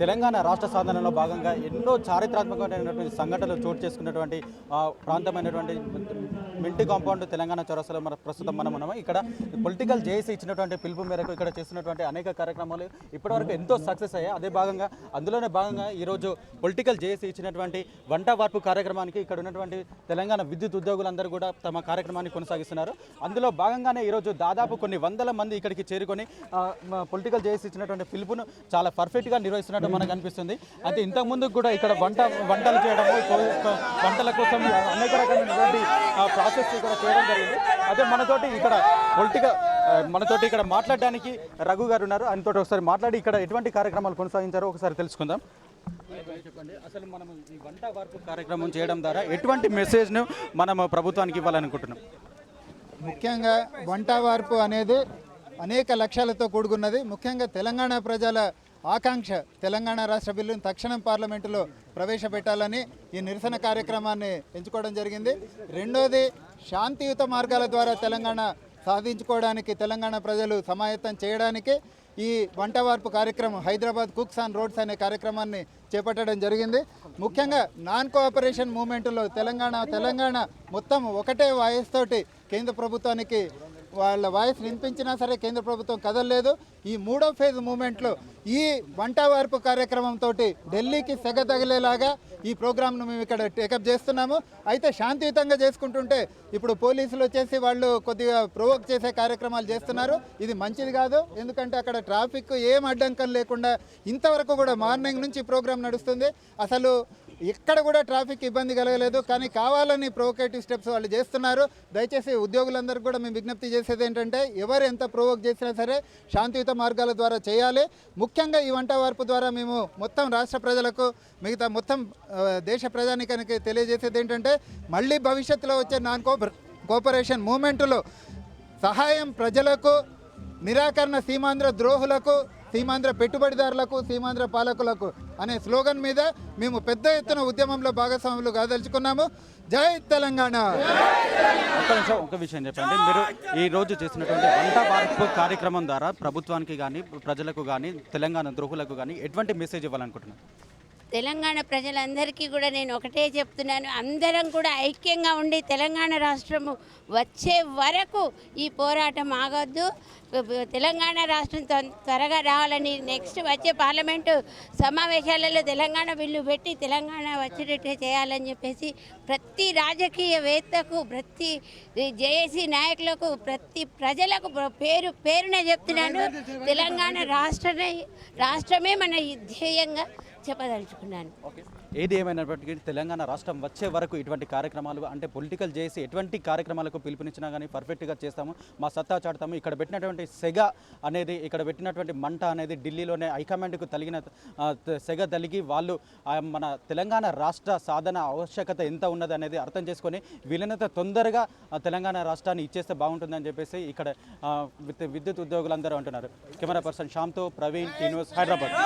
తెలంగాణ రాష్ట్ర సాధనలో భాగంగా ఎన్నో చారిత్రాత్మకమైనటువంటి సంఘటనలు చోటు చేసుకున్నటువంటి ప్రాంతమైనటువంటి మింటి కాంపౌండ్ తెలంగాణ చౌరస్తాలో ప్రస్తుతం మనం ఉన్నాము. ఇక్కడ పొలిటికల్ జేఏసీ ఇచ్చినటువంటి పిలుపు మేరకు ఇక్కడ చేస్తున్నటువంటి అనేక కార్యక్రమాలు ఇప్పటివరకు ఎంతో సక్సెస్ అయ్యాయి. అందులోనే భాగంగా ఈరోజు పొలిటికల్ జేఏసీ ఇచ్చినటువంటి వంట వార్పు కార్యక్రమానికి ఇక్కడ ఉన్నటువంటి తెలంగాణ విద్యుత్ ఉద్యోగులందరూ కూడా తమ కార్యక్రమాన్ని కొనసాగిస్తున్నారు. అందులో భాగంగానే ఈరోజు దాదాపు కొన్ని వందల మంది ఇక్కడికి చేరుకొని పొలిటికల్ జేఏసీ ఇచ్చినటువంటి పిలుపును చాలా పర్ఫెక్ట్గా నిర్వహిస్తున్నట్టు మనకు అనిపిస్తుంది. అయితే ఇంతకుముందు కూడా ఇక్కడ వంటలు చేయడము, వంటల కోసం అనేక రకమైనటువంటి ప్రాసెస్ ఇక్కడ చేయడం జరిగింది. అదే మనతోటి ఇక్కడ మాట్లాడడానికి రఘు గారు ఉన్నారు. ఆయనతో ఒకసారి మాట్లాడి ఇక్కడ ఎటువంటి కార్యక్రమాలు కొనసాగించారో ఒకసారి తెలుసుకుందాం. చెప్పండి, అసలు మనం ఈ వంట వార్పు కార్యక్రమం చేయడం ద్వారా ఎటువంటి మెసేజ్ను మనం ప్రభుత్వానికి ఇవ్వాలనుకుంటున్నాం? ముఖ్యంగా వంట వార్పు అనేది అనేక లక్ష్యాలతో కూడుకున్నది. ముఖ్యంగా తెలంగాణ ప్రజల ఆకాంక్ష తెలంగాణ రాష్ట్ర బిల్లును తక్షణం పార్లమెంటులో ప్రవేశపెట్టాలని ఈ నిరసన కార్యక్రమాన్ని ఎంచుకోవడం జరిగింది. రెండోది, శాంతియుత మార్గాల ద్వారా తెలంగాణ సాధించుకోవడానికి తెలంగాణ ప్రజలు సమాయత్తం చేయడానికి ఈ వంట వార్పు కార్యక్రమం హైదరాబాద్ కుక్స్ ఆన్ రోడ్స్ అనే కార్యక్రమాన్ని చేపట్టడం జరిగింది. ముఖ్యంగా నాన్ కోఆపరేషన్ మూవ్మెంట్లో తెలంగాణ మొత్తం ఒకటే వాయిస్ తోటి కేంద్ర ప్రభుత్వానికి వాళ్ళ వాయిస్ వినిపించినా సరే కేంద్ర ప్రభుత్వం కదలలేదు. ఈ మూడో ఫేజ్ మూమెంట్లో ఈ వంట వార్పు కార్యక్రమంతో ఢిల్లీకి సెగ తగిలేలాగా ఈ ప్రోగ్రామ్ను మేము ఇక్కడ టేకప్ చేస్తున్నాము. అయితే శాంతియుతంగా చేసుకుంటుంటే ఇప్పుడు పోలీసులు వచ్చేసి వాళ్ళు కొద్దిగా ప్రొవోక్ చేసే కార్యక్రమాలు చేస్తున్నారు. ఇది మంచిది కాదు. ఎందుకంటే అక్కడ ట్రాఫిక్ ఏం అడ్డంకం లేకుండా ఇంతవరకు కూడా మార్నింగ్ నుంచి ప్రోగ్రాం నడుస్తుంది. అసలు ఎక్కడ కూడా ట్రాఫిక్ ఇబ్బంది కలగలేదు. కానీ కావాలని ప్రొవోకేటివ్ స్టెప్స్ వాళ్ళు చేస్తున్నారు. దయచేసి ఉద్యోగులందరికీ కూడా మేము విజ్ఞప్తి చేసేది ఏంటంటే ఎవరు ఎంత ప్రొవోక్ చేసినా సరే శాంతియుత మార్గాల ద్వారా చేయాలి. ముఖ్యంగా ఈ వంట వార్పు ద్వారా మేము మొత్తం రాష్ట్ర ప్రజలకు మిగతా మొత్తం దేశ ప్రజానికానికి తెలియజేసేది ఏంటంటే మళ్ళీ భవిష్యత్తులో వచ్చే నాన్ కోఆపరేషన్ మూమెంట్లో సహాయం ప్రజలకు, నిరాకరణ సీమాంధ్ర ద్రోహులకు, సీమాంధ్ర పెట్టుబడిదారులకు, సీమాంధ్ర పాలకులకు అనే స్లోగన్ మీద మేము పెద్ద ఎత్తున ఉద్యమంలో భాగస్వాములు కాదలుచుకున్నాము. జై తెలంగాణ. ఒక విషయం చెప్పండి, మీరు ఈ రోజు చేసినటువంటి వంట వార్పు కార్యక్రమం ద్వారా ప్రభుత్వానికి కానీ, ప్రజలకు కానీ, తెలంగాణ ద్రోహులకు కానీ ఎటువంటి మెసేజ్ ఇవ్వాలనుకుంటున్నారు? తెలంగాణ ప్రజలందరికీ కూడా నేను ఒకటే చెప్తున్నాను, అందరం కూడా ఐక్యంగా ఉండి తెలంగాణ రాష్ట్రము వచ్చే వరకు ఈ పోరాటం ఆగొద్దు. తెలంగాణ రాష్ట్రం త్వరగా రావాలని నెక్స్ట్ వచ్చే పార్లమెంటు సమావేశాలలో తెలంగాణ బిల్లు పెట్టి తెలంగాణ వచ్చేటట్టు చేయాలని చెప్పేసి ప్రతి రాజకీయవేత్తకు, ప్రతి జేఏసీ నాయకులకు, ప్రతి ప్రజలకు పేరునే చెప్తున్నాను. తెలంగాణ రాష్ట్రమే మన ధ్యేయంగా చెప్పదలుచుకున్నాను. ఏది ఏమైనప్పటికీ తెలంగాణ రాష్ట్రం వచ్చే వరకు ఇటువంటి కార్యక్రమాలు అంటే పొలిటికల్ చేసి ఎటువంటి కార్యక్రమాలకు పిలుపునిచ్చినా కానీ పర్ఫెక్ట్గా చేస్తాము, మా సత్తా చాటుతాము. ఇక్కడ పెట్టినటువంటి సెగ అనేది, ఇక్కడ పెట్టినటువంటి మంట అనేది ఢిల్లీలోనే హైకమాండ్కు తగిన సెగ తలిగి వాళ్ళు మన తెలంగాణ రాష్ట్ర సాధన ఆవశ్యకత ఎంత ఉన్నది అనేది అర్థం చేసుకొని వీలైనంత తొందరగా తెలంగాణ రాష్ట్రాన్ని ఇచ్చేస్తే బాగుంటుందని చెప్పేసి ఇక్కడ విద్యుత్ ఉద్యోగులందరూ అంటున్నారు. కెమెరా పర్సన్ శ్యామ్తో ప్రవీణ్, న్యూస్, హైదరాబాద్.